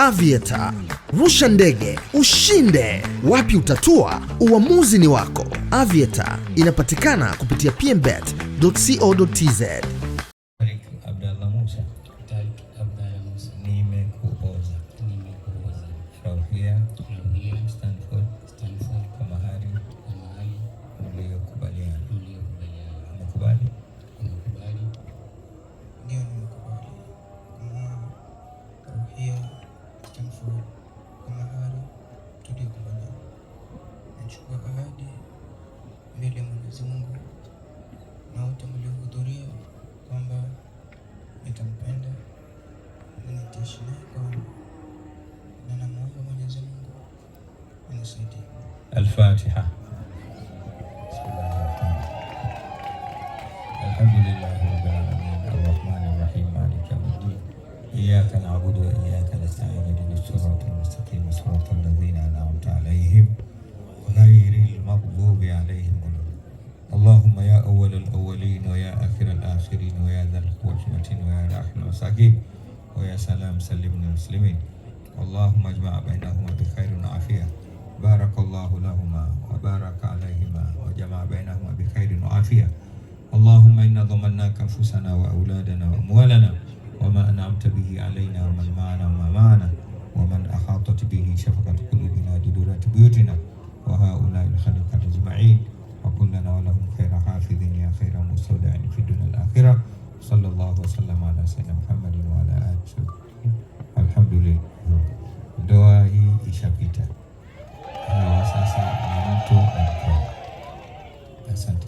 Aviator. Rusha ndege, ushinde. Wapi utatua? Uamuzi ni wako. Aviator inapatikana kupitia pmbet.co.tz. Abdallah Musa. Nimekuoza. Fauhia. Stanford. Kwa mahali uliyokubaliana. Umekubali? Ndio, nimekubali. Fauhia, Stanford, kwa mahali tuliyokubaliana. Nachukua ahadi mbele ya Mwenyezi Mungu na wote mliohudhuria kwamba nitampenda na nitaishi naye kwa wema, na namwomba Mwenyezi Mungu anisaidie. Al-Fatiha. Alhamdulillahi rabbil alamin arrahmanir rahim maliki yawmiddin iyyaka na'budu wa iyyaka nasta'in ihdinas siratal mustaqim siratal ladzina an'amta alaihim ghayril maghdubi alaihim اللهم يا أول الأولين ويا آخر الآخرين ويا ذا القوة المتين ويا راحم المساكين ويا سلام سلمنا المسلمين اللهم اجمع بينهما بخير وعافية بارك الله لهما وبارك عليهما وجمع بينهما بخير وعافية اللهم إنا ضمناك أنفسنا وأولادنا وأموالنا وما أنعمت به علينا ومن معنا وما معنا ومن أحاطت به شفقة قلوبنا دورات بيوتنا وهؤلاء الخلق أجمعين وكلنا ولهم خير حافظين يا خير مستودع في الدنيا الآخرة صلى الله وسلم على سيدنا محمد وعلى آله وصحبه. الحمد لله. Ndoa hii ishapita. Na sasa ni mtu anakuwa. Asante.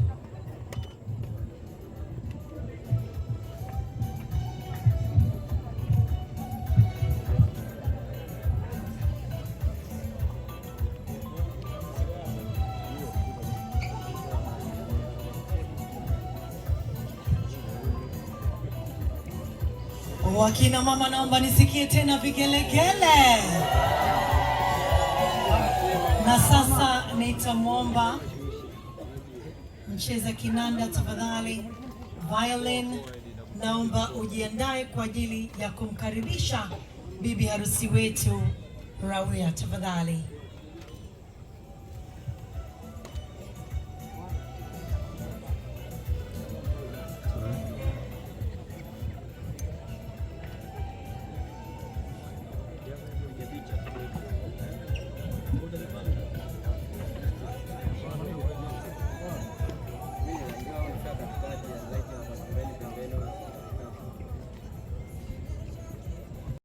Wakina mama, naomba nisikie tena vigelegele. Na sasa nitamwomba mcheza kinanda tafadhali, violin, naomba ujiandae kwa ajili ya kumkaribisha bibi harusi wetu Rawia tafadhali.